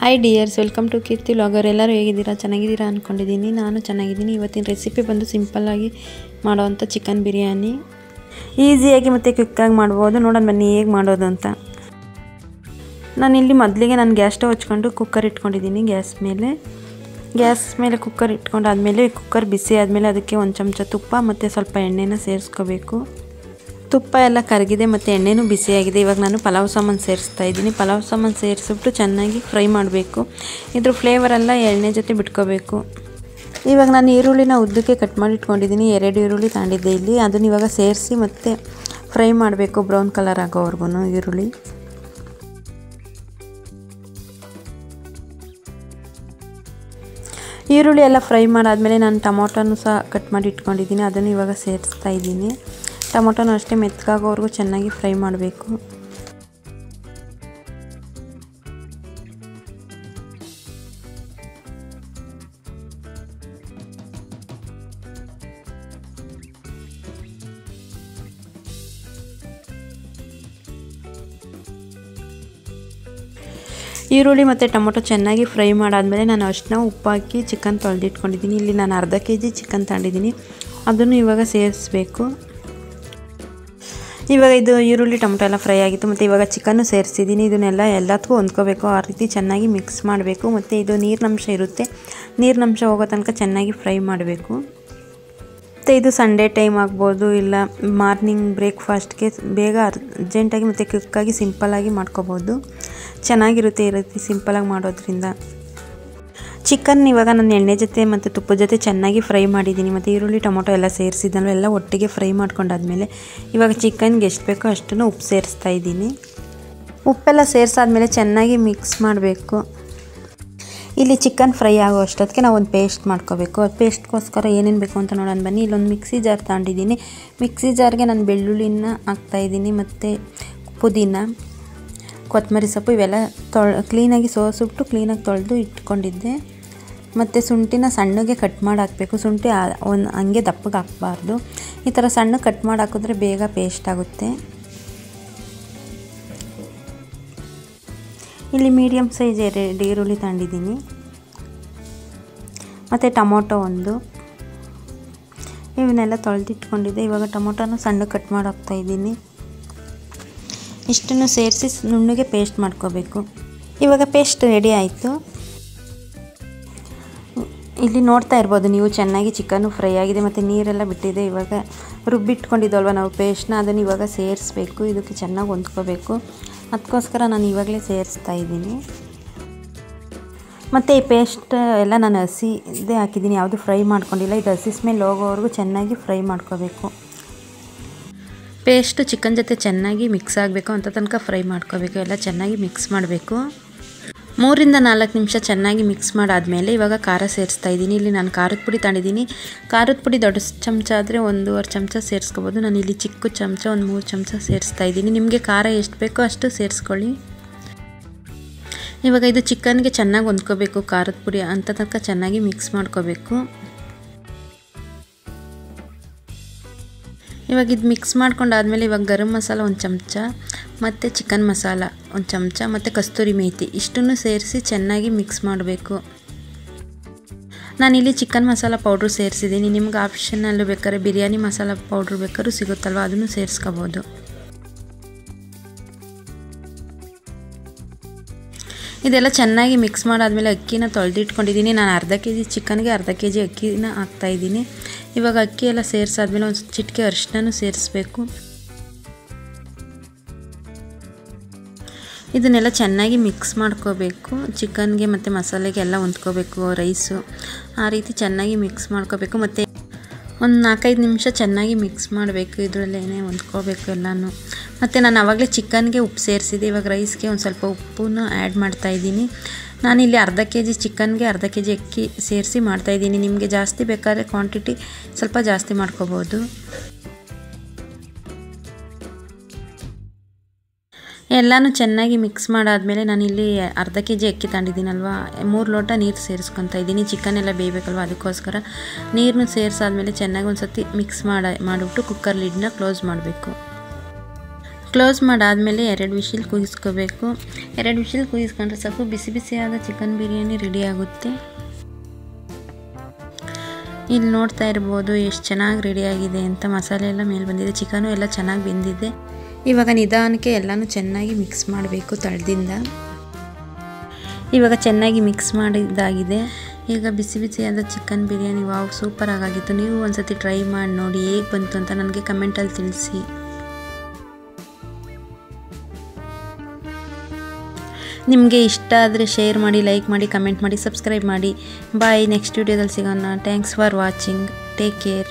Hi dears, welcome to Keerthi vlogger. ಎಲ್ಲರೂ ಹೇಗಿದ್ದೀರಾ? ಚೆನ್ನಾಗಿದ್ದೀರಾ ಅಂದ್ಕೊಂಡಿದ್ದೀನಿ. ನಾನು ಚೆನ್ನಾಗಿದ್ದೀನಿ. ಇವತ್ತಿನ ರೆಸಿಪಿ ಬಂದು ಸಿಂಪಲ್ಲಾಗಿ ಮಾಡೋವಂಥ ಚಿಕನ್ ಬಿರಿಯಾನಿ. ಈಸಿಯಾಗಿ ಮತ್ತು ಕ್ವಿಕ್ಕಾಗಿ ಮಾಡ್ಬೋದು. ನೋಡೋಣ ಬನ್ನಿ ಹೇಗೆ ಮಾಡೋದು ಅಂತ. ನಾನಿಲ್ಲಿ ಮೊದಲಿಗೆ ನಾನು ಗ್ಯಾಸ್ ಸ್ಟವ್ ಹಚ್ಕೊಂಡು ಕುಕ್ಕರ್ ಇಟ್ಕೊಂಡಿದ್ದೀನಿ. ಗ್ಯಾಸ್ ಮೇಲೆ ಕುಕ್ಕರ್ ಇಟ್ಕೊಂಡಾದಮೇಲೆ ಕುಕ್ಕರ್ ಬಿಸಿ ಆದಮೇಲೆ ಅದಕ್ಕೆ ಒಂದು ಚಮಚ ತುಪ್ಪ ಮತ್ತು ಸ್ವಲ್ಪ ಎಣ್ಣೆನ ಸೇರಿಸ್ಕೋಬೇಕು. ತುಪ್ಪ ಎಲ್ಲ ಕರಗಿದೆ ಮತ್ತು ಎಣ್ಣೆನೂ ಬಿಸಿಯಾಗಿದೆ. ಇವಾಗ ನಾನು ಪಲಾವ್ ಸಾಮಾನು ಸೇರಿಸ್ತಾ ಇದ್ದೀನಿ. ಪಲಾವ್ ಸಾಮಾನು ಸೇರಿಸ್ಬಿಟ್ಟು ಚೆನ್ನಾಗಿ ಫ್ರೈ ಮಾಡಬೇಕು. ಇದ್ರ ಫ್ಲೇವರೆಲ್ಲ ಎಣ್ಣೆ ಜೊತೆ ಬಿಟ್ಕೋಬೇಕು. ಇವಾಗ ನಾನು ಈರುಳ್ಳಿನ ಉದ್ದಕ್ಕೆ ಕಟ್ ಮಾಡಿ ಇಟ್ಕೊಂಡಿದ್ದೀನಿ. 2 ಈರುಳ್ಳಿ ತಗೊಂಡಿದ್ದೆ ಇಲ್ಲಿ. ಅದನ್ನು ಇವಾಗ ಸೇರಿಸಿ ಮತ್ತು ಫ್ರೈ ಮಾಡಬೇಕು ಬ್ರೌನ್ ಕಲರ್ ಆಗೋವರೆಗೂ ಈರುಳ್ಳಿ ಎಲ್ಲ ಫ್ರೈ ಮಾಡಾದಮೇಲೆ ನಾನು ಟೊಮೊಟೊನೂ ಸಹ ಕಟ್ ಮಾಡಿ ಇಟ್ಕೊಂಡಿದ್ದೀನಿ. ಅದನ್ನು ಇವಾಗ ಸೇರಿಸ್ತಾ ಇದ್ದೀನಿ. ಟೊಮೊಟೊನೂ ಅಷ್ಟೇ ಮೆತ್ತಗಾಗೋವರೆಗೂ ಚೆನ್ನಾಗಿ ಫ್ರೈ ಮಾಡಬೇಕು. ಈರುಳ್ಳಿ ಮತ್ತು ಟೊಮೊಟೊ ಚೆನ್ನಾಗಿ ಫ್ರೈ ಮಾಡಾದಮೇಲೆ ನಾನು ಅಷ್ಟನ್ನ ಉಪ್ಪು ಹಾಕಿ ಚಿಕನ್ ತೊಳೆದಿಟ್ಕೊಂಡಿದ್ದೀನಿ. ಇಲ್ಲಿ ನಾನು ಅರ್ಧ kg ಚಿಕನ್ ತಗೊಂಡಿದ್ದೀನಿ. ಅದನ್ನು ಇವಾಗ ಸೇರಿಸ್ಬೇಕು. ಇವಾಗ ಇದು ಈರುಳ್ಳಿ ಟೊಮೊಟೊ ಎಲ್ಲ ಫ್ರೈ ಆಗಿತ್ತು ಮತ್ತು ಇವಾಗ ಚಿಕನ್ನು ಸೇರಿಸಿದ್ದೀನಿ. ಇದನ್ನೆಲ್ಲ ಎಲ್ಲದಕ್ಕೂ ಹೊಂದ್ಕೋಬೇಕು. ಆ ರೀತಿ ಚೆನ್ನಾಗಿ ಮಿಕ್ಸ್ ಮಾಡಬೇಕು. ಮತ್ತು ಇದು ನೀರಿನಂಶ ಇರುತ್ತೆ, ನೀರಿನಂಶ ಹೋಗೋ ತನಕ ಚೆನ್ನಾಗಿ ಫ್ರೈ ಮಾಡಬೇಕು. ಮತ್ತು ಇದು ಸಂಡೇ ಟೈಮ್ ಆಗ್ಬೋದು, ಇಲ್ಲ ಮಾರ್ನಿಂಗ್ ಬ್ರೇಕ್ಫಾಸ್ಟ್ಗೆ ಬೇಗ ಅರ್ಜೆಂಟಾಗಿ ಮತ್ತು ಕ್ವಿಕ್ಕಾಗಿ ಸಿಂಪಲ್ಲಾಗಿ ಮಾಡ್ಕೋಬೋದು. ಚೆನ್ನಾಗಿರುತ್ತೆ ಈ ರೀತಿ ಸಿಂಪಲಾಗಿ ಮಾಡೋದ್ರಿಂದ. ಚಿಕನ್ ಇವಾಗ ನಾನು ಎಣ್ಣೆ ಜೊತೆ ಮತ್ತು ತುಪ್ಪದ ಜೊತೆ ಚೆನ್ನಾಗಿ ಫ್ರೈ ಮಾಡಿದ್ದೀನಿ. ಮತ್ತು ಈರುಳ್ಳಿ ಟೊಮೊಟೊ ಎಲ್ಲ ಸೇರಿಸಿದ್ನಲ್ಲ, ಎಲ್ಲ ಒಟ್ಟಿಗೆ ಫ್ರೈ ಮಾಡ್ಕೊಂಡಾದ್ಮೇಲೆ ಇವಾಗ ಚಿಕನ್ಗೆ ಎಷ್ಟು ಬೇಕೋ ಅಷ್ಟನ್ನು ಉಪ್ಪು ಸೇರಿಸ್ತಾ ಇದ್ದೀನಿ. ಉಪ್ಪೆಲ್ಲ ಸೇರಿಸಾದ್ಮೇಲೆ ಚೆನ್ನಾಗಿ ಮಿಕ್ಸ್ ಮಾಡಬೇಕು. ಇಲ್ಲಿ ಚಿಕನ್ ಫ್ರೈ ಆಗೋ ಅಷ್ಟೊತ್ತಿಗೆ ನಾವು ಒಂದು ಪೇಸ್ಟ್ ಮಾಡ್ಕೋಬೇಕು. ಅದು ಪೇಸ್ಟ್ಗೋಸ್ಕರ ಏನೇನು ಬೇಕು ಅಂತ ನೋಡೋಣ ಬನ್ನಿ. ಇಲ್ಲೊಂದು ಮಿಕ್ಸಿ ಜಾರ್ ತಗೊಂಡಿದ್ದೀನಿ. ಮಿಕ್ಸಿ ಜಾರ್ಗೆ ನಾನು ಬೆಳ್ಳುಳ್ಳಿನ ಹಾಕ್ತಾಯಿದ್ದೀನಿ ಮತ್ತು ಪುದೀನ, ಕೊತ್ತಂಬರಿ ಸೊಪ್ಪು ಇವೆಲ್ಲ ಕ್ಲೀನಾಗಿ ಸೋಸಿಬಿಟ್ಟು ಕ್ಲೀನಾಗಿ ತೊಳೆದು ಇಟ್ಕೊಂಡಿದ್ದೆ. ಮತ್ತು ಶುಂಠಿನ ಸಣ್ಣಗೆ ಕಟ್ ಮಾಡಿ ಹಾಕಬೇಕು. ಶುಂಠಿ ಹಂಗೆ ದಪ್ಪಗೆ ಹಾಕಬಾರ್ದು. ಈ ಥರ ಸಣ್ಣ ಕಟ್ ಮಾಡಿ ಹಾಕಿದ್ರೆ ಬೇಗ ಪೇಸ್ಟ್ ಆಗುತ್ತೆ. ಇಲ್ಲಿ ಮೀಡಿಯಮ್ ಸೈಜ್ 2 ಈರುಳ್ಳಿ ತಗೊಂಡಿದ್ದೀನಿ. ಮತ್ತು ಟೊಮೊಟೊ ಇವನ್ನೆಲ್ಲ ತೊಳೆದಿಟ್ಕೊಂಡಿದ್ದೆ. ಇವಾಗ ಟೊಮೊಟೊನ ಸಣ್ಣ ಕಟ್ ಮಾಡಿ ಹಾಕ್ತಾಯಿದ್ದೀನಿ. ಇಷ್ಟನ್ನು ಸೇರಿಸಿ ನುಣ್ಣಗೆ ಪೇಸ್ಟ್ ಮಾಡ್ಕೋಬೇಕು. ಇವಾಗ ಪೇಸ್ಟ್ ರೆಡಿ ಆಯಿತು. ಇಲ್ಲಿ ನೋಡ್ತಾ ಇರ್ಬೋದು ನೀವು, ಚೆನ್ನಾಗಿ ಚಿಕನ್ನು ಫ್ರೈ ಆಗಿದೆ ಮತ್ತು ನೀರೆಲ್ಲ ಬಿಟ್ಟಿದೆ. ಇವಾಗ ರುಬ್ಬಿಟ್ಕೊಂಡಿದ್ದಲ್ವ ನಾವು ಪೇಸ್ಟ್ನ, ಅದನ್ನು ಇವಾಗ ಸೇರಿಸ್ಬೇಕು. ಇದಕ್ಕೆ ಚೆನ್ನಾಗಿ ಹೊಂದ್ಕೋಬೇಕು. ಅದಕ್ಕೋಸ್ಕರ ನಾನು ಇವಾಗಲೇ ಸೇರಿಸ್ತಾ ಇದ್ದೀನಿ. ಮತ್ತು ಈ ಪೇಸ್ಟ್ ಎಲ್ಲ ನಾನು ಹಸಿದೇ ಹಾಕಿದ್ದೀನಿ, ಯಾವುದು ಫ್ರೈ ಮಾಡ್ಕೊಂಡಿಲ್ಲ. ಇದು ಹಸಿ ಸ್ಮೆಲ್ ಹೋಗೋವರೆಗೂ ಚೆನ್ನಾಗಿ ಫ್ರೈ ಮಾಡ್ಕೋಬೇಕು. ಪೇಸ್ಟ್ ಚಿಕನ್ ಜೊತೆ ಚೆನ್ನಾಗಿ ಮಿಕ್ಸ್ ಆಗಬೇಕು ಅಂತ ತನಕ ಫ್ರೈ ಮಾಡ್ಕೋಬೇಕು. ಎಲ್ಲ ಚೆನ್ನಾಗಿ ಮಿಕ್ಸ್ ಮಾಡಬೇಕು. 3 ರಿಂದ 4 ನಿಮಿಷ ಚೆನ್ನಾಗಿ ಮಿಕ್ಸ್ ಮಾಡಾದಮೇಲೆ ಇವಾಗ ಖಾರ ಸೇರಿಸ್ತಾ ಇದ್ದೀನಿ. ಇಲ್ಲಿ ನಾನು ಖಾರದ ಪುಡಿ ತಗೊಂಡಿದ್ದೀನಿ. ಖಾರದ ಪುಡಿ ದೊಡ್ಡ ಚಮಚ ಆದರೆ 1.5 ಚಮಚ ಸೇರಿಸ್ಕೋಬೋದು. ನಾನು ಇಲ್ಲಿ ಚಿಕ್ಕ ಚಮಚ 3 ಚಮಚ ಸೇರಿಸ್ತಾ ಇದ್ದೀನಿ. ನಿಮಗೆ ಖಾರ ಎಷ್ಟು ಬೇಕೋ ಅಷ್ಟು ಸೇರಿಸ್ಕೊಳ್ಳಿ. ಇವಾಗ ಇದು ಚಿಕನ್ಗೆ ಚೆನ್ನಾಗಿ ಹೊಂದ್ಕೋಬೇಕು. ಖಾರದ ಪುಡಿ ಅಂತ ತನಕ ಚೆನ್ನಾಗಿ ಮಿಕ್ಸ್ ಮಾಡ್ಕೋಬೇಕು. ಇವಾಗ ಇದು ಮಿಕ್ಸ್ ಮಾಡ್ಕೊಂಡಾದ್ಮೇಲೆ ಇವಾಗ ಗರಂ ಮಸಾಲ 1 ಚಮಚ ಮತ್ತು ಚಿಕನ್ ಮಸಾಲ 1 ಚಮಚ ಮತ್ತು ಕಸ್ತೂರಿ ಮೇಥಿ ಇಷ್ಟನ್ನು ಸೇರಿಸಿ ಚೆನ್ನಾಗಿ ಮಿಕ್ಸ್ ಮಾಡಬೇಕು. ನಾನಿಲ್ಲಿ ಚಿಕನ್ ಮಸಾಲ ಪೌಡ್ರು ಸೇರಿಸಿದ್ದೀನಿ. ನಿಮ್ಗೆ ಆಪ್ಷನಲ್ಲೂ ಬೇಕಾದ್ರೆ ಬಿರಿಯಾನಿ ಮಸಾಲ ಪೌಡ್ರು ಬೇಕಾದ್ರೂ ಸಿಗುತ್ತಲ್ವ, ಅದನ್ನು ಸೇರಿಸ್ಕೋಬೋದು. ಇದೆಲ್ಲ ಚೆನ್ನಾಗಿ ಮಿಕ್ಸ್ ಮಾಡಾದಮೇಲೆ ಅಕ್ಕಿನ ತೊಳೆದಿಟ್ಕೊಂಡಿದ್ದೀನಿ. ನಾನು ಅರ್ಧ kg ಚಿಕನ್ಗೆ ಅರ್ಧ kg ಅಕ್ಕಿನ ಹಾಕ್ತಾಯಿದ್ದೀನಿ. ಇವಾಗ ಅಕ್ಕಿ ಎಲ್ಲ ಸೇರಿಸಾದ್ಮೇಲೆ ಒಂದು ಚಿಟಿಕೆ ಅರಿಶಿನನೂ ಸೇರಿಸ್ಬೇಕು. ಇದನ್ನೆಲ್ಲ ಚೆನ್ನಾಗಿ ಮಿಕ್ಸ್ ಮಾಡ್ಕೋಬೇಕು. ಚಿಕನ್ಗೆ ಮತ್ತು ಮಸಾಲೆಗೆ ಎಲ್ಲ ಹೊಂದ್ಕೋಬೇಕು ರೈಸು. ಆ ರೀತಿ ಚೆನ್ನಾಗಿ ಮಿಕ್ಸ್ ಮಾಡ್ಕೋಬೇಕು. ಮತ್ತು ಒಂದು 4-5 ನಿಮಿಷ ಚೆನ್ನಾಗಿ ಮಿಕ್ಸ್ ಮಾಡಬೇಕು. ಇದರಲ್ಲೇನೆ ಹೊಂದ್ಕೋಬೇಕು ಎಲ್ಲನೂ. ಮತ್ತು ನಾನು ಆವಾಗಲೇ ಚಿಕನ್ಗೆ ಉಪ್ಪು ಸೇರಿಸಿದೆ. ಇವಾಗ ರೈಸ್ಗೆ ಒಂದು ಸ್ವಲ್ಪ ಉಪ್ಪನ್ನು ಆ್ಯಡ್ ಮಾಡ್ತಾಯಿದ್ದೀನಿ. ನಾನಿಲ್ಲಿ ಅರ್ಧ kg ಚಿಕನ್ಗೆ ಅರ್ಧ kg ಅಕ್ಕಿ ಸೇರಿಸಿ ಮಾಡ್ತಾಯಿದ್ದೀನಿ. ನಿಮಗೆ ಜಾಸ್ತಿ ಬೇಕಾದರೆ ಕ್ವಾಂಟಿಟಿ ಸ್ವಲ್ಪ ಜಾಸ್ತಿ ಮಾಡ್ಕೋಬೋದು. ಎಲ್ಲನೂ ಚೆನ್ನಾಗಿ ಮಿಕ್ಸ್ ಮಾಡಾದಮೇಲೆ ನಾನಿಲ್ಲಿ ಅರ್ಧ kg ಅಕ್ಕಿ ತಗೊಂಡಿದ್ದೀನಲ್ವ, 3 ಲೋಟ ನೀರು ಸೇರಿಸ್ಕೊತಾ ಇದ್ದೀನಿ. ಚಿಕನ್ ಎಲ್ಲ ಬೇಯಬೇಕಲ್ವ, ಅದಕ್ಕೋಸ್ಕರ ನೀರನ್ನು ಸೇರಿಸಾದ್ಮೇಲೆ ಚೆನ್ನಾಗಿ ಒಂದು ಸತಿ ಮಿಕ್ಸ್ ಮಾಡಿಬಿಟ್ಟು ಕುಕ್ಕರ್ ಲಿಡ್ನ ಕ್ಲೋಸ್ ಮಾಡಬೇಕು. ಕ್ಲೋಸ್ ಮಾಡಾದಮೇಲೆ 2 ವಿಶಿಲ್ ಕೂಗಿಸ್ಕೋಬೇಕು. 2 ವಿಶಿಲ್ ಕೂಗಿಸ್ಕೊಂಡ್ರೆ ಸಾಕು, ಬಿಸಿ ಬಿಸಿಯಾದ ಚಿಕನ್ ಬಿರಿಯಾನಿ ರೆಡಿ ಆಗುತ್ತೆ. ಇಲ್ಲಿ ನೋಡ್ತಾ ಇರ್ಬೋದು ಎಷ್ಟು ಚೆನ್ನಾಗಿ ರೆಡಿಯಾಗಿದೆ ಅಂತ. ಮಸಾಲೆ ಎಲ್ಲ ಮೇಲೆ ಬಂದಿದೆ, ಚಿಕನು ಎಲ್ಲ ಚೆನ್ನಾಗಿ ಬೆಂದಿದೆ. ಇವಾಗ ನಿಧಾನಕ್ಕೆ ಎಲ್ಲನೂ ಚೆನ್ನಾಗಿ ಮಿಕ್ಸ್ ಮಾಡಬೇಕು ತಳದಿಂದ. ಇವಾಗ ಚೆನ್ನಾಗಿ ಮಿಕ್ಸ್ ಮಾಡಿದ್ದಾಗಿದೆ. ಈಗ ಬಿಸಿ ಬಿಸಿಯಾದ ಚಿಕನ್ ಬಿರಿಯಾನಿ ವಾವ್ ಸೂಪರ್ ಆಗಿತ್ತು. ನೀವು ಒಂದ್ಸತಿ ಟ್ರೈ ಮಾಡಿ ನೋಡಿ ಹೇಗೆ ಬಂತು ಅಂತ ನನಗೆ ಕಮೆಂಟಲ್ಲಿ ತಿಳಿಸಿ. ನಿಮಗೆ ಇಷ್ಟ ಆದರೆ ಶೇರ್ ಮಾಡಿ, ಲೈಕ್ ಮಾಡಿ, ಕಮೆಂಟ್ ಮಾಡಿ, ಸಬ್ಸ್ಕ್ರೈಬ್ ಮಾಡಿ. ಬಾಯ್, ನೆಕ್ಸ್ಟ್ ವಿಡಿಯೋದಲ್ಲಿ ಸಿಗೋಣ. Thanks for watching. Take care.